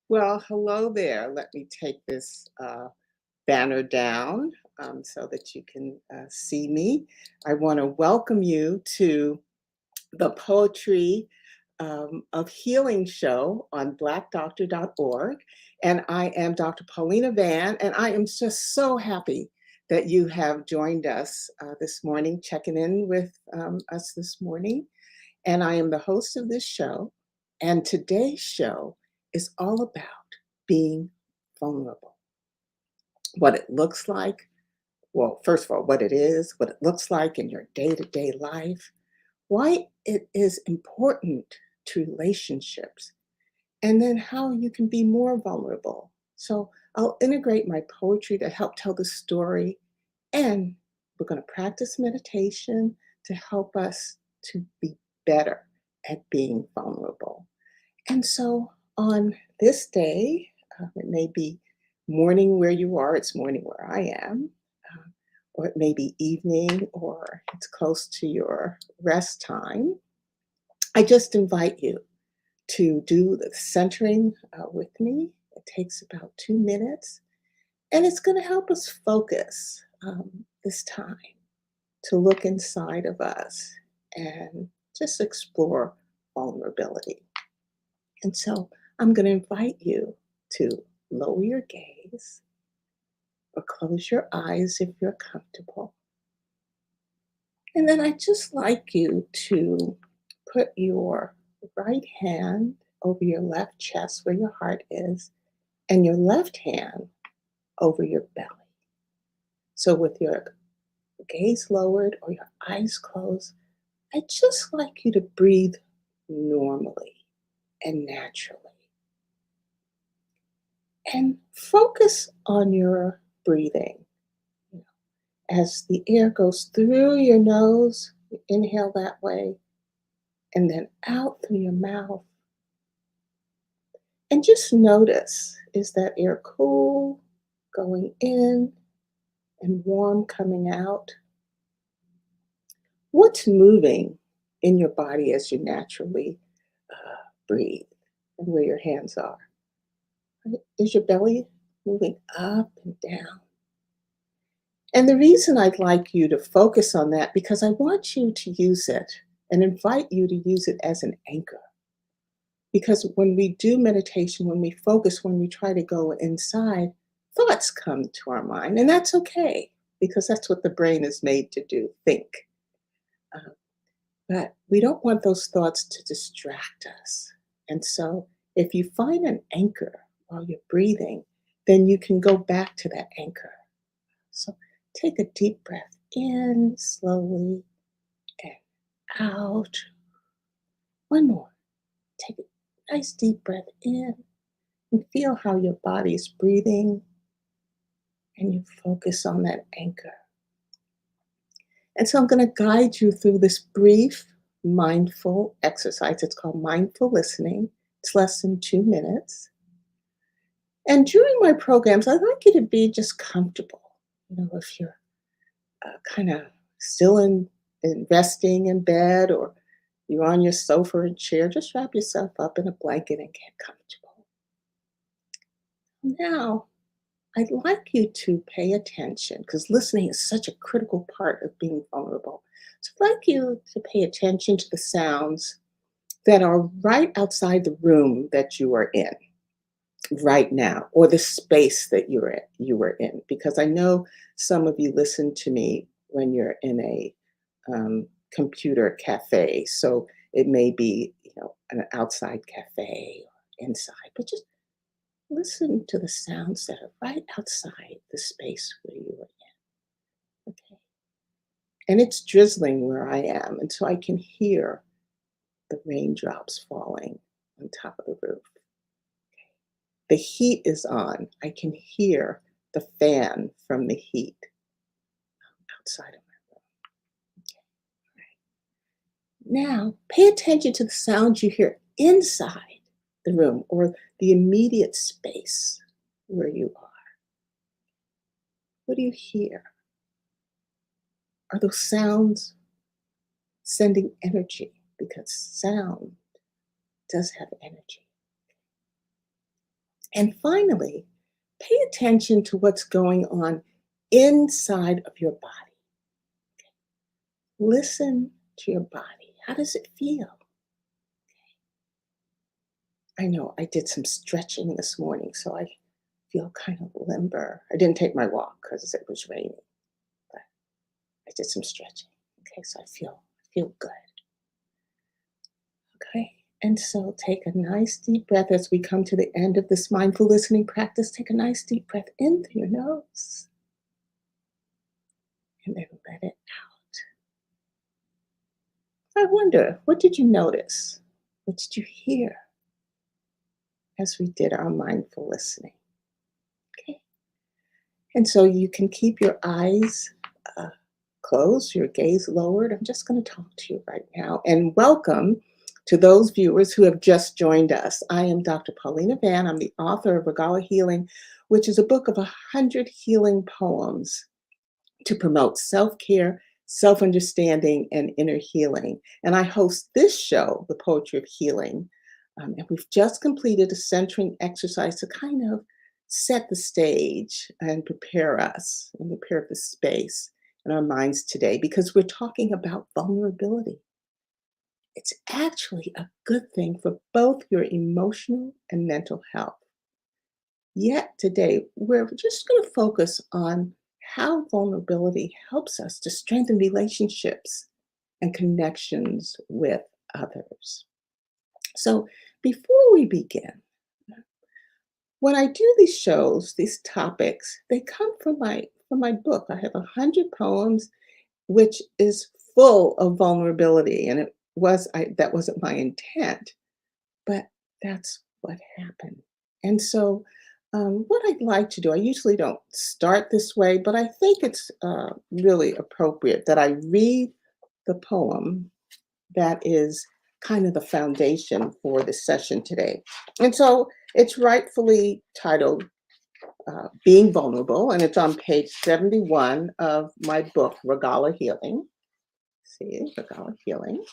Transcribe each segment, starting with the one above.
Well, hello there. Let me take this banner down so that you can see me. I want to welcome you to the Poetry of Healing show on blackdoctor.org. And I am Dr. Paulina Van, and I am just so happy that you have joined us this morning, checking in with us this morning. And I am the host of this show. And today's show is all about being vulnerable, what it looks like. Well, first of all, what it is, what it looks like in your day to day life, why it is important to relationships, and then how you can be more vulnerable. So I'll integrate my poetry to help tell the story, and we're going to practice meditation to help us to be better at being vulnerable. And so on this day, it may be morning where you are, it's morning where I am, uh, or it may be evening, or it's close to your rest time. I just invite you to do the centering with me. It takes about 2 minutes, and it's going to help us focus this time to look inside of us and just explore vulnerability. And so I'm going to invite you to lower your gaze or close your eyes if you're comfortable. And then I'd just like you to put your right hand over your left chest where your heart is, and your left hand over your belly. So with your gaze lowered or your eyes closed, I'd just like you to breathe normally and naturally. And focus on your breathing. You know, as the air goes through your nose, you inhale that way, and then out through your mouth. And just notice, is that air cool going in and warm coming out? What's moving in your body as you naturally breathe and where your hands are? Is your belly moving up and down? And the reason I'd like you to focus on that, because I want you to use it and invite you to use it as an anchor. Because when we do meditation, when we focus, when we try to go inside, thoughts come to our mind. And that's okay, because that's what the brain is made to do, think. Uh, but we don't want those thoughts to distract us. And so if you find an anchor while you're breathing, then you can go back to that anchor. So take a deep breath in slowly and out. One more. Take a nice deep breath in and feel how your body is breathing, and you focus on that anchor. And so I'm going to guide you through this brief mindful exercise. It's called mindful listening. It's less than 2 minutes. And during my programs, I'd like you to be just comfortable. If you're kind of still in resting in bed, or you're on your sofa or chair, just wrap yourself up in a blanket and get comfortable. Now, I'd like you to pay attention, because listening is such a critical part of being vulnerable. So I'd like you to pay attention to the sounds that are right outside the room that you are in right now, or the space that you were in, because I know some of you listen to me when you're in a computer cafe. So it may be, an outside cafe or inside, but just listen to the sounds that are right outside the space where you are in. Okay. And it's drizzling where I am, and so I can hear the raindrops falling on top of the roof. The heat is on. I can hear the fan from the heat outside of my room. Now, pay attention to the sounds you hear inside the room, or the immediate space where you are. What do you hear? Are those sounds sending energy? Because sound does have energy. And finally, pay attention to what's going on inside of your body. Listen to your body. How does it feel? I know I did some stretching this morning, so I feel kind of limber. I didn't take my walk because it was raining, but I did some stretching. Okay, so I feel good. Okay. And so take a nice deep breath as we come to the end of this mindful listening practice. Take a nice deep breath in through your nose and then let it out. I wonder, what did you notice? What did you hear as we did our mindful listening? Okay. And so you can keep your eyes uh, closed, your gaze lowered. I'm just going to talk to you right now. And welcome to those viewers who have just joined us. I am Dr. Paulina Van. I'm the author of Regala Healing, which is a book of 100 healing poems to promote self-care, self-understanding, and inner healing. And I host this show, The Poetry of Healing. And we've just completed a centering exercise to kind of set the stage and prepare us and prepare the space in our minds today because we're talking about vulnerability. It's actually a good thing for both your emotional and mental health. Yet today, we're just going to focus on how vulnerability helps us to strengthen relationships and connections with others. So, before we begin, when I do these shows, these topics, they come from my book. I have 100 poems, which is full of vulnerability, and that wasn't my intent, but that's what happened. And so, what I'd like to do, I usually don't start this way, but I think it's really appropriate that I read the poem that is kind of the foundation for this session today. And so it's rightfully titled Being Vulnerable, and it's on page 71 of my book, Regala Healing. See, Regala Healing.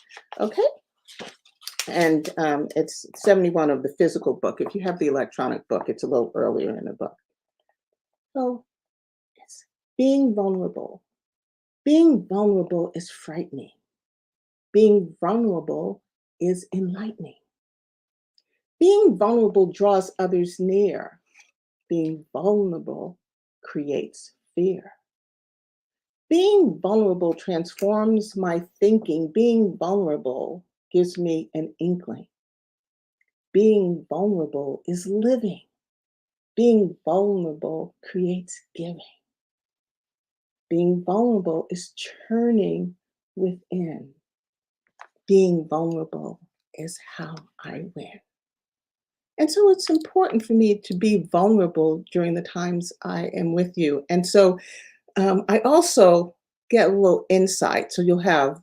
Okay. And it's 71 of the physical book. If you have the electronic book, it's a little earlier in the book. So it's being vulnerable. Being vulnerable is frightening. Being vulnerable is enlightening. Being vulnerable draws others near. Being vulnerable creates fear. Being vulnerable transforms my thinking. Being vulnerable gives me an inkling. Being vulnerable is living. Being vulnerable creates giving. Being vulnerable is turning within. Being vulnerable is how I win. And so it's important for me to be vulnerable during the times I am with you. And so I also get a little insight. So you'll have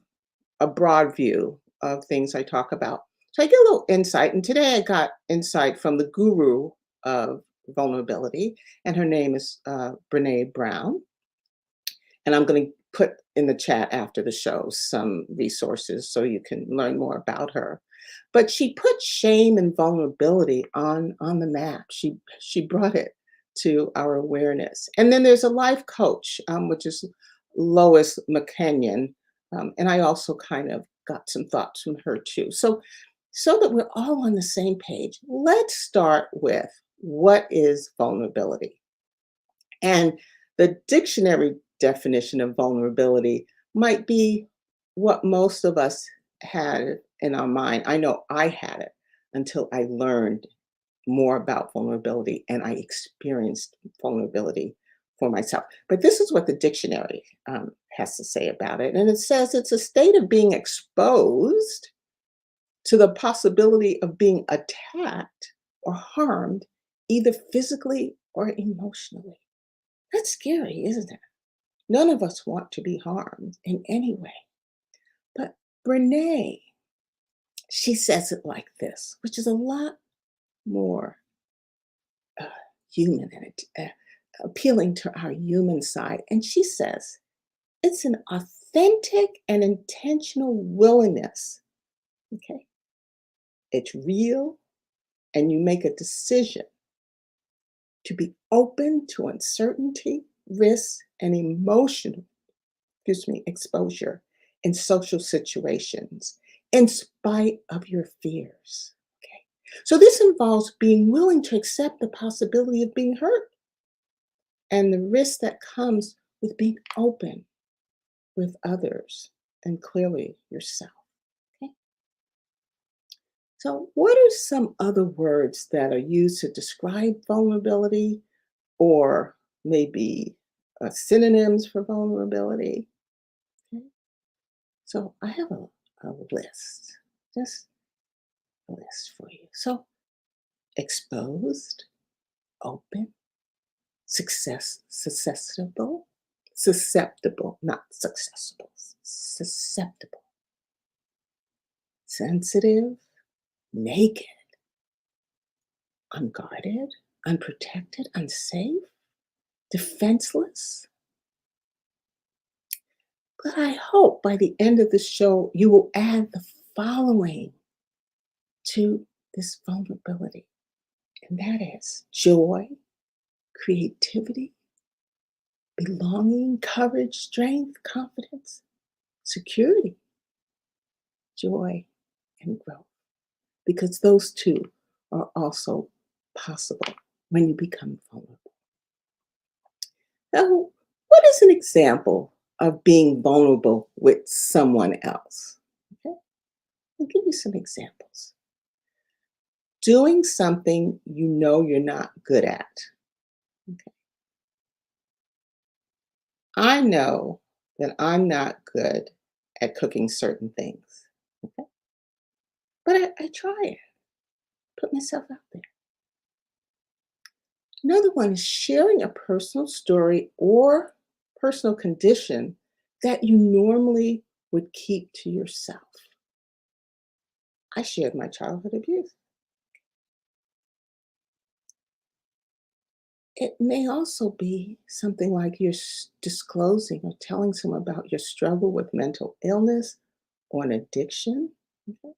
a broad view of things I talk about. So I get a little insight. And today I got insight from the guru of vulnerability, and her name is Brene Brown. And I'm going to put in the chat after the show some resources so you can learn more about her. But she put shame and vulnerability on the map. She brought it to our awareness. And then there's a life coach, which is Lois McKenyon. And I also kind of got some thoughts from her too. So that we're all on the same page, let's start with what is vulnerability? And the dictionary definition of vulnerability might be what most of us had in our mind. I know I had it until I learned more about vulnerability and I experienced vulnerability for myself. But this is what the dictionary has to say about it. And it says it's a state of being exposed to the possibility of being attacked or harmed, either physically or emotionally. That's scary, isn't it? None of us want to be harmed in any way. But Brene, she says it like this, which is a lot more uh, human and appealing to our human side. And she says it's an authentic and intentional willingness. Okay. It's real, and you make a decision to be open to uncertainty, risk, and emotional, exposure in social situations in spite of your fears. Okay. So this involves being willing to accept the possibility of being hurt and the risk that comes with being open with others and clearly yourself. Okay. So, what are some other words that are used to describe vulnerability or maybe synonyms for vulnerability? Okay. So, I have a list, just a list for you. So, exposed, open, susceptible, not successful, susceptible, sensitive, naked, unguarded, unprotected, unsafe, defenseless. But I hope by the end of the show, you will add the following to this vulnerability, and that is joy, creativity, belonging, courage, strength, confidence, security, joy, and growth. Because those two are also possible when you become vulnerable. Now, what is an example of being vulnerable with someone else? Okay, I'll give you some examples. Doing something you know you're not good at. Okay. I know that I'm not good at cooking certain things, okay? But I try it, put myself out there. Another one is sharing a personal story or personal condition that you normally would keep to yourself. I shared my childhood abuse. It may also be something like you're disclosing or telling someone about your struggle with mental illness or an addiction. Okay.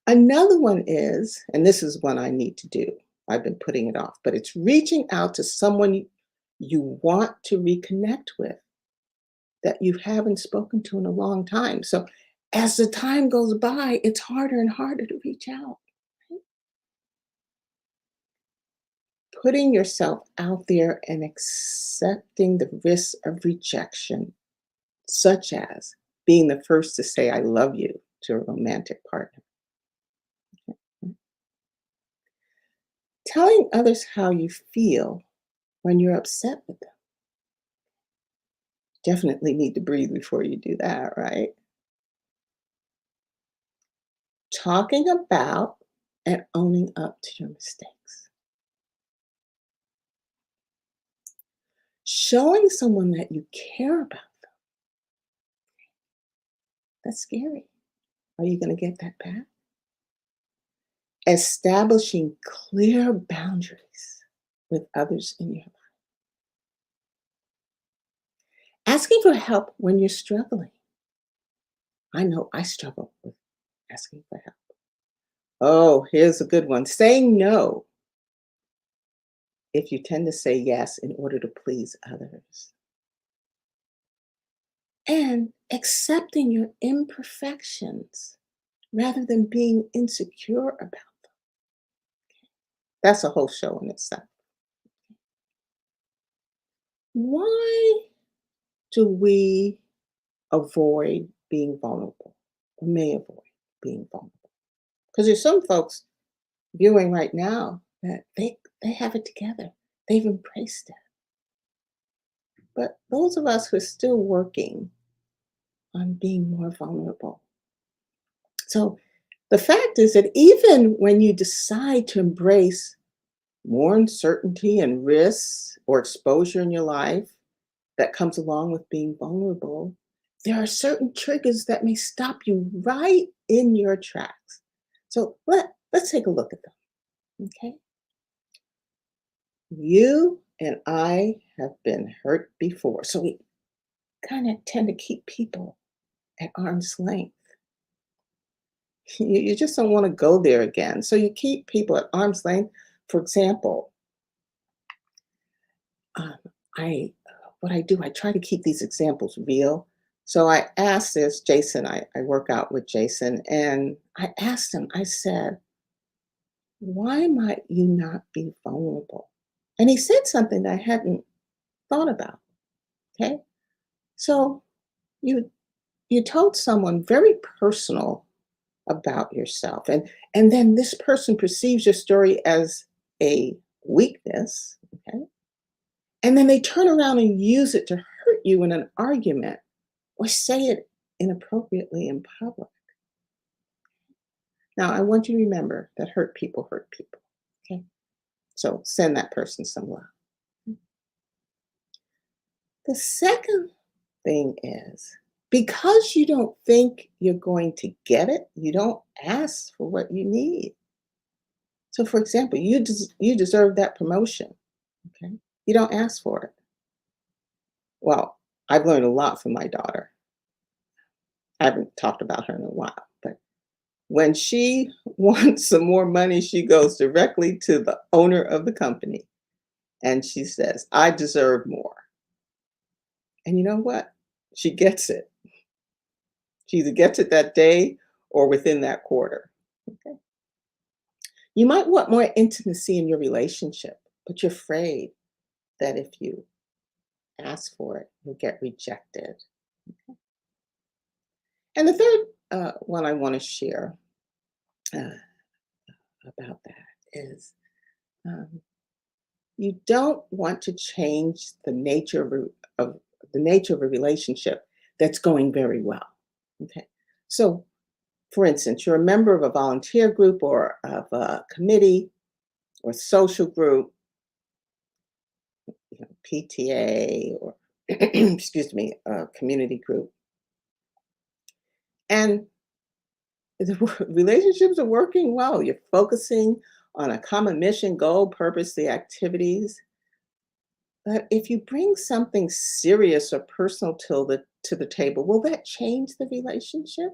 Another one is, and this is one I need to do, I've been putting it off, but it's reaching out to someone you want to reconnect with that you haven't spoken to in a long time. So as the time goes by, it's harder and harder to reach out. Right? Putting yourself out there and accepting the risk of rejection, such as being the first to say, I love you to a romantic partner. Telling others how you feel when you're upset with them. Definitely need to breathe before you do that, right? Talking about and owning up to your mistakes. Showing someone that you care about them. That's scary. Are you going to get that back? Establishing clear boundaries with others in your life. Asking for help when you're struggling. I know I struggle with asking for help. Oh, here's a good one. Saying no if you tend to say yes in order to please others. And accepting your imperfections rather than being insecure about them. That's a whole show in itself. Why do we avoid being vulnerable or may avoid being vulnerable? Because there's some folks viewing right now that they have it together. They've embraced it. But those of us who are still working on being more vulnerable. So the fact is that even when you decide to embrace more uncertainty and risks or exposure in your life that comes along with being vulnerable, there are certain triggers that may stop you right in your tracks. So let's take a look at them. Okay. You and I have been hurt before. So we kind of tend to keep people at arm's length. You just don't want to go there again. So you keep people at arm's length. For example, um, I what I do, I try to keep these examples real. So I asked this Jason. I work out with Jason, and I asked him. I said, "Why might you not be vulnerable?" And he said something that I hadn't thought about. Okay, so you you told someone very personal about yourself, and then this person perceives your story as a weakness. Okay, and then they turn around and use it to hurt you in an argument or say it inappropriately in public. Now, I want you to remember that hurt people hurt people. Okay. So send that person some love. The second thing is because you don't think you're going to get it, you don't ask for what you need. So, for example, you deserve that promotion. Okay. You don't ask for it. Well, I've learned a lot from my daughter. I haven't talked about her in a while, but when she wants some more money, she goes directly to the owner of the company and she says, "I deserve more." And you know what? She gets it. She either gets it that day or within that quarter. Okay. You might want more intimacy in your relationship, but you're afraid that if you ask for it, you'll get rejected. And the third one I want to share uh, about that is um, you don't want to change the nature of the nature of a relationship that's going very well. Okay. So, for instance, you're a member of a volunteer group or of a committee or social group, PTA or excuse me, a community group, and the relationships are working well. You're focusing on a common mission, goal, purpose, the activities. But if you bring something serious or personal to the table, will that change the relationship?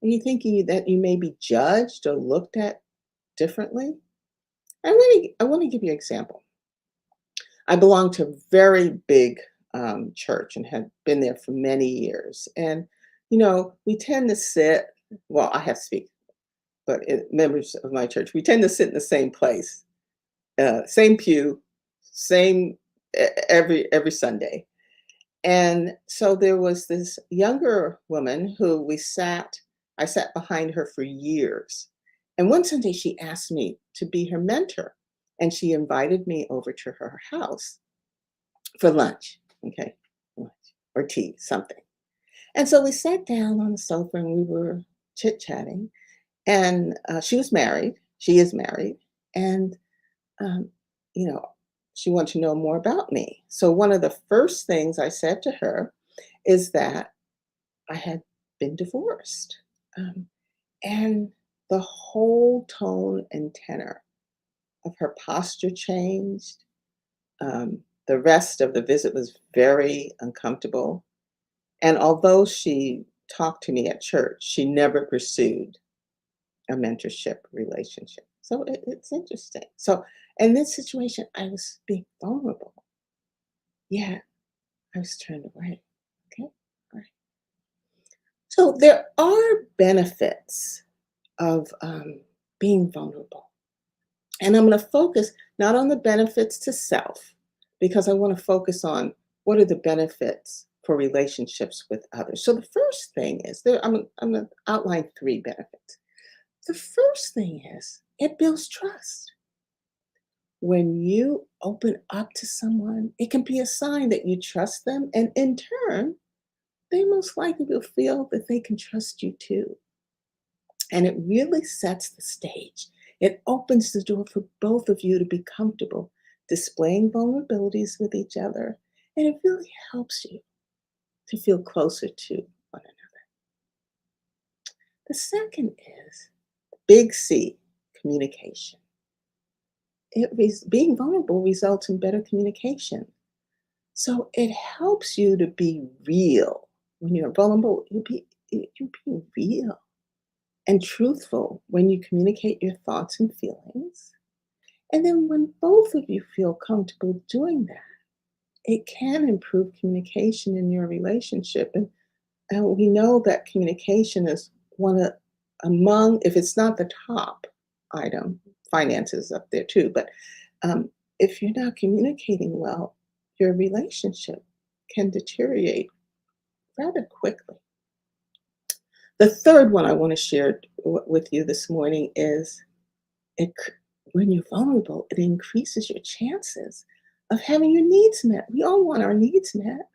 Are you thinking that you may be judged or looked at differently? I want to give you an example. I belong to a very big church and have been there for many years. And, we tend to sit, well, I have to speak, but members of my church, we tend to sit in the same place, same pew, same every Sunday. And so there was this younger woman who I sat behind her for years. And one Sunday she asked me to be her mentor. And she invited me over to her house for lunch. Okay. Lunch or tea, something. And so we sat down on the sofa and we were chit-chatting. And she was married. She is married. And um, you know, she wanted to know more about me. So one of the first things I said to her is that I had been divorced. Um, and the whole tone and tenor of her posture changed. The rest of the visit was very uncomfortable. And although she talked to me at church, she never pursued a mentorship relationship. So it's interesting. So in this situation, I was being vulnerable. Yeah, I was turned away. Okay. All right. So there are benefits of being vulnerable. And I'm going to focus not on the benefits to self, because I want to focus on what are the benefits for relationships with others. So the first thing is I'm going to outline three benefits. The first thing is it builds trust. When you open up to someone, it can be a sign that you trust them. And in turn, they most likely will feel that they can trust you too. And it really sets the stage. It opens the door for both of you to be comfortable displaying vulnerabilities with each other. And it really helps you to feel closer to one another. The second is big C, communication. Being vulnerable results in better communication. So it helps you to be real. When you're vulnerable, you be real and truthful when you communicate your thoughts and feelings. And then when both of you feel comfortable doing that, it can improve communication in your relationship. And we know that communication is one of among, if it's not the top item, finances up there too, but um, if you're not communicating well, your relationship can deteriorate rather quickly. The third one I want to share with you this morning is it, when you're vulnerable, it increases your chances of having your needs met. We all want our needs met.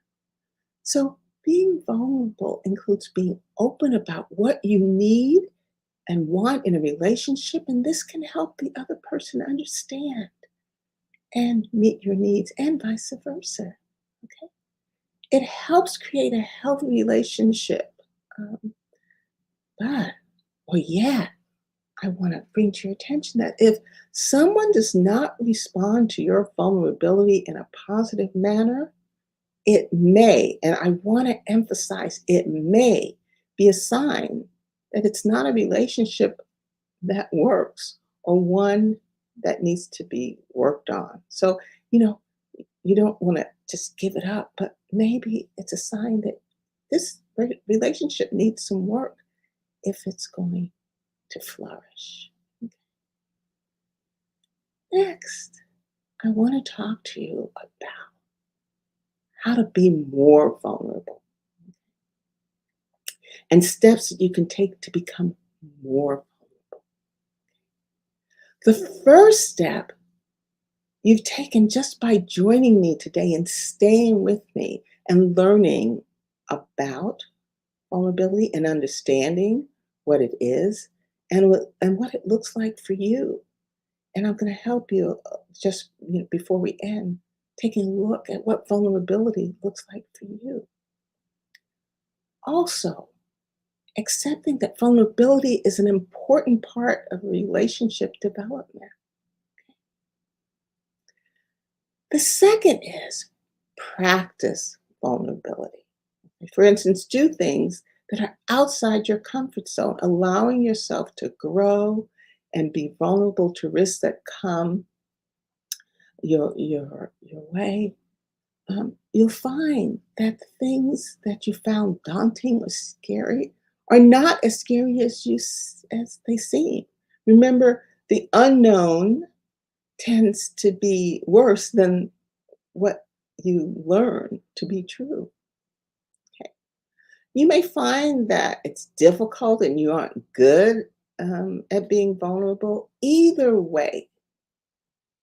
So being vulnerable includes being open about what you need and want in a relationship, and this can help the other person understand and meet your needs, and vice versa. Okay, it helps create a healthy relationship. Um, but, well, yeah, I want to bring to your attention that if someone does not respond to your vulnerability in a positive manner, it may, and I want to emphasize, it may be a sign that it's not a relationship that works or one that needs to be worked on. So, you know, you don't want to just give it up, but maybe it's a sign that this relationship needs some work if it's going to flourish. Next, I want to talk to you about how to be more vulnerable and steps that you can take to become more vulnerable. The first step you've taken just by joining me today and staying with me and learning about vulnerability and understanding what it is and what it looks like for you. And I'm going to help you just before we end, taking a look at what vulnerability looks like for you. Also, accepting that vulnerability is an important part of relationship development. The second is practice vulnerability. For instance, do things that are outside your comfort zone, allowing yourself to grow and be vulnerable to risks that come your way. You'll find that the things that you found daunting or scary are not as scary as they seem. Remember, the unknown tends to be worse than what you learn to be true. Okay. You may find that it's difficult and you aren't good at being vulnerable. Either way,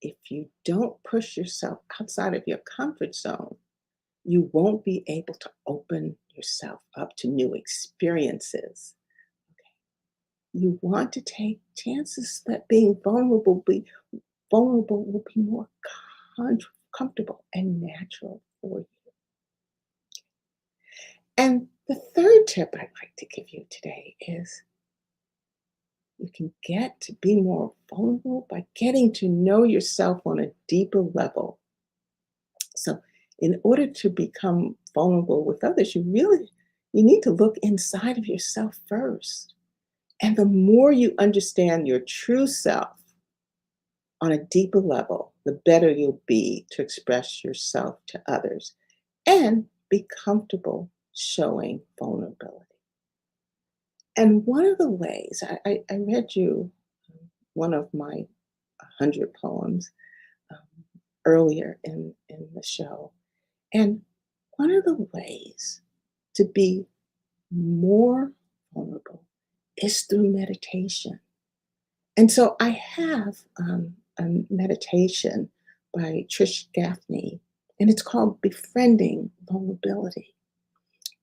if you don't push yourself outside of your comfort zone, you won't be able to open yourself up to new experiences. You want to take chances that being vulnerable will be more comfortable and natural for you. And the third tip I'd like to give you today is you can get to be more vulnerable by getting to know yourself on a deeper level. So, in order to become vulnerable with others, you need to look inside of yourself first. And the more you understand your true self on a deeper level, the better you'll be to express yourself to others and be comfortable showing vulnerability. And one of the ways I read you one of my 100 poems um, earlier in the show. And one of the ways to be more vulnerable is through meditation. And so I have a meditation by Trish Gaffney, and it's called Befriending Vulnerability.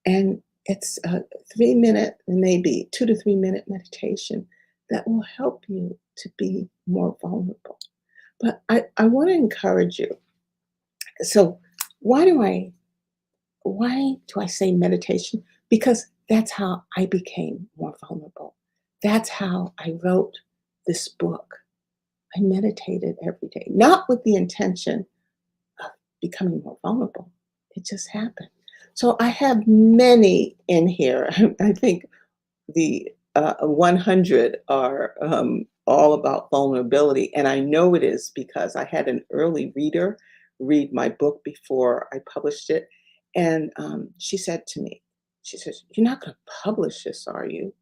And it's a 3 minute, maybe 2 to 3 minute meditation that will help you to be more vulnerable. But I want to encourage you. So why do I why do I say meditation? Because that's how I became more vulnerable. That's how I wrote this book. I meditated every day, not with the intention of becoming more vulnerable. It just happened. So I have many in here. I think the 100 are all about vulnerability. And I know it is because I had an early reader read my book before I published it. And she said to me, she says, "You're not going to publish this, are you?"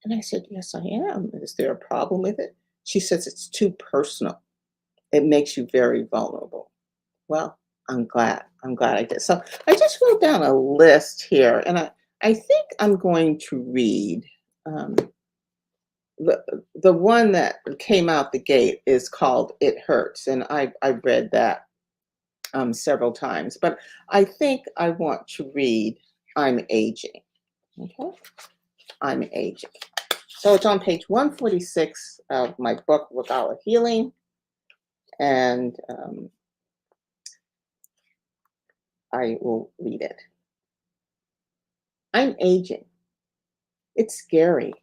And I said, "Yes, I am. Is there a problem with it?" She says, "It's too personal. It makes you very vulnerable." Well, I'm glad. I'm glad I did. So I just wrote down a list here, and I think I'm going to read. Um, the one that came out the gate is called "It Hurts," and I read that several times. But I think I want to read "I'm Aging." Okay, I'm aging. So it's on page 146 of my book, Without Healing, and I will read it. I'm aging. It's scary.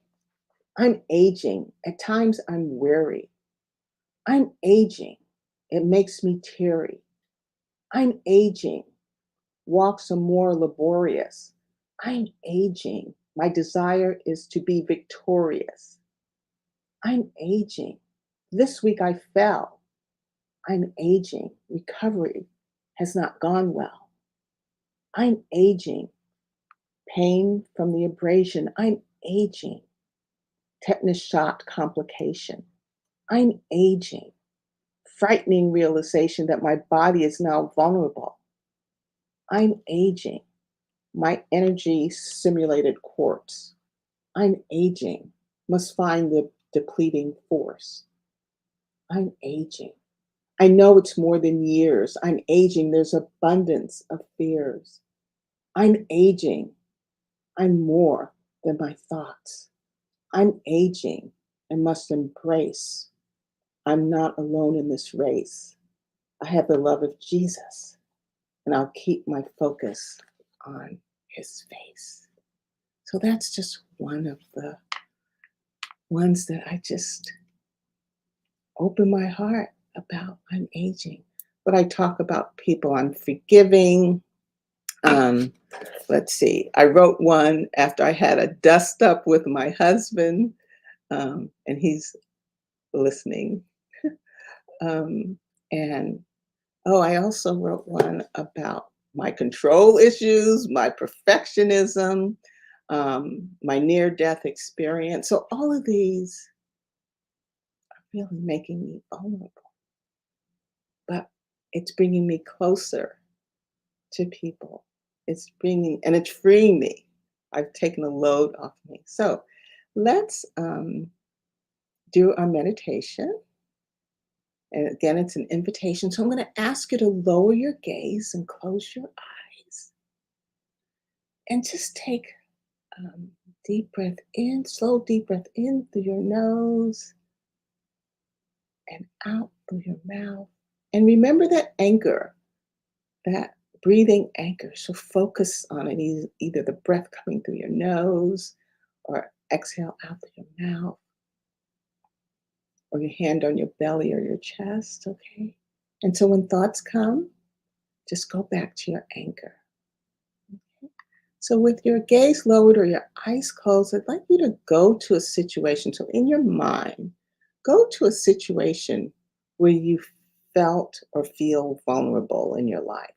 I'm aging. At times I'm weary. I'm aging. It makes me teary. I'm aging. Walks are more laborious. I'm aging. My desire is to be victorious. I'm aging. This week I fell. I'm aging. Recovery has not gone well. I'm aging. Pain from the abrasion. I'm aging. Tetanus shot complication. I'm aging. Frightening realization that my body is now vulnerable. I'm aging. My energy simulated quartz. I'm aging. Must find the depleting force. I'm aging. I know it's more than years. I'm aging. There's abundance of fears. I'm aging. I'm more than my thoughts. I'm aging and must embrace. I'm not alone in this race. I have the love of Jesus, and I'll keep my focus on his face. So that's just one of the ones that I just open my heart about. I'm aging. But I talk about people I'm forgiving. Um, let's see. I wrote one after I had a dust up with my husband, and he's listening. Um, and oh, I also wrote one about my control issues, my perfectionism, my near death experience. So, all of these are really making me vulnerable, but it's bringing me closer to people. It's bringing, and it's freeing me. I've taken a load off me. So, let's do our meditation. And again, it's an invitation. So, I'm going to ask you to lower your gaze and close your eyes and just take deep breath in, slow deep breath in through your nose and out through your mouth. And remember that anchor, that breathing anchor. So focus on it, either the breath coming through your nose or exhale out through your mouth or your hand on your belly or your chest, okay? And so when thoughts come, just go back to your anchor. So, with your gaze lowered or your eyes closed, I'd like you to go to a situation. So, in your mind, go to a situation where you felt or feel vulnerable in your life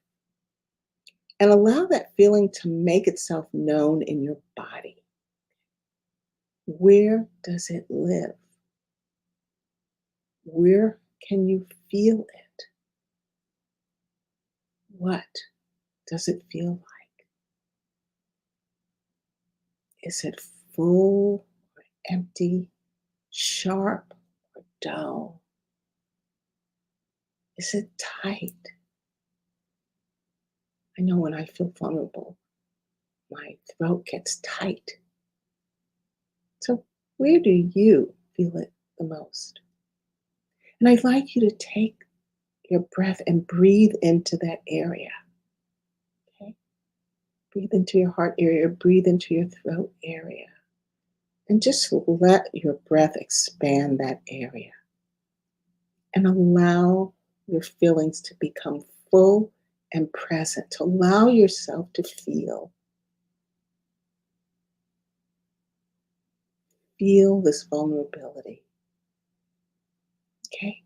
and allow that feeling to make itself known in your body. Where does it live? Where can you feel it? What does it feel like? Is it full or empty, sharp or dull? Is it tight? I know when I feel vulnerable, my throat gets tight. So, where do you feel it the most? And I'd like you to take your breath and breathe into that area. Okay? Breathe into your heart area, breathe into your throat area. And just let your breath expand that area. And allow your feelings to become full and present. To allow yourself to feel. feel this vulnerability. Okay?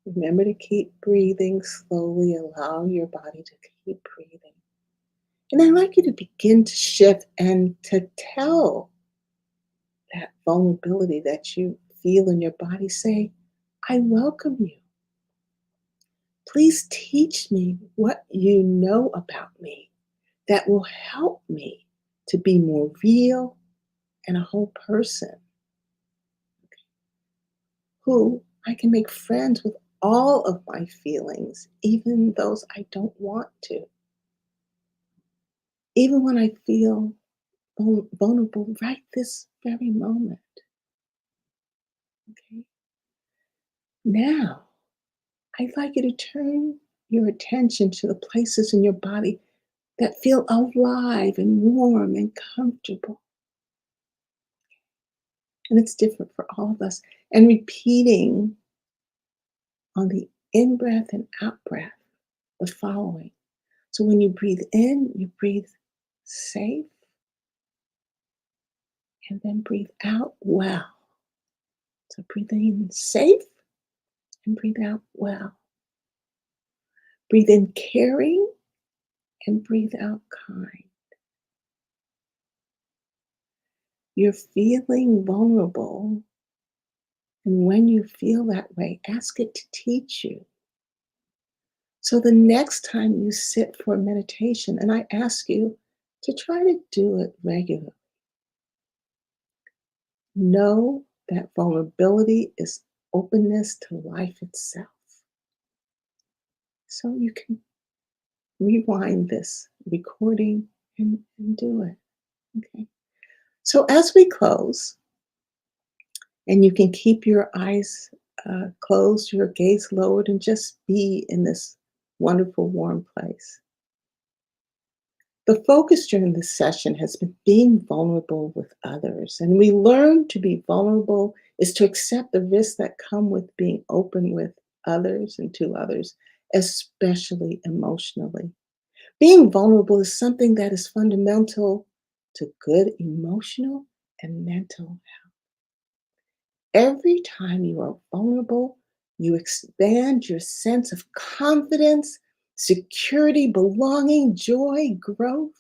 Remember to keep breathing slowly, allow your body to keep breathing. And I'd like you to begin to shift and to tell that vulnerability that you feel in your body, say, I welcome you. Please teach me what you know about me that will help me to be more real and a whole person who I can make friends with all of my feelings, even those I don't want to, even when I feel vulnerable right this very moment. Okay. Now, I'd like you to turn your attention to the places in your body that feel alive and warm and comfortable. And it's different for all of us. And repeating on the in breath and out breath the following. So when you breathe in, you breathe safe and then breathe out well. So breathe in safe and breathe out well. Breathe in caring and breathe out kind. You're feeling vulnerable. And when you feel that way, ask it to teach you. So the next time you sit for meditation, and I ask you to try to do it regularly, know that vulnerability is openness to life itself. So you can rewind this recording and do it. Okay. So as we close, and you can keep your eyes closed, your gaze lowered, and just be in this wonderful, warm place. The focus during this session has been being vulnerable with others. And we learn to be vulnerable is to accept the risks that come with being open with others and to others, especially emotionally. Being vulnerable is something that is fundamental to good emotional and mental. Every time you are vulnerable, you expand your sense of confidence, security, belonging, joy, growth.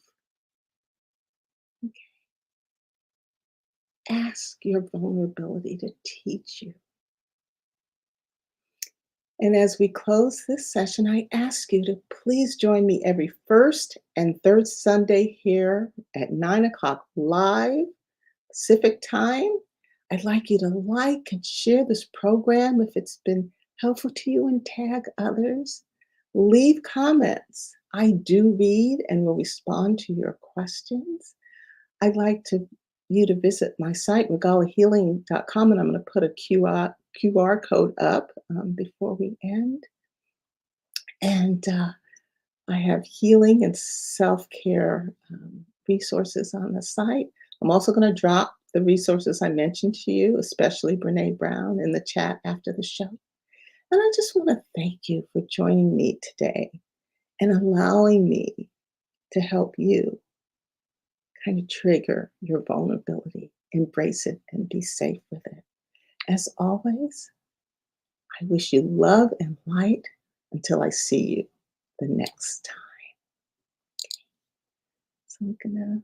Ask your vulnerability to teach you. And as we close this session, I ask you to please join me every first and third Sunday here at 9 o'clock live Pacific time. I'd like you to like and share this program if it's been helpful to you and tag others. Leave comments. I do read and will respond to your questions. I'd like you to visit my site, regalahealing.com, and I'm going to put a QR code up before we end. And I have healing and self care resources on the site. I'm also going to drop the resources I mentioned to you, especially Brene Brown, in the chat after the show. And I just want to thank you for joining me today and allowing me to help you kind of trigger your vulnerability, embrace it, and be safe with it. As always, I wish you love and light until I see you the next time. So I'm gonna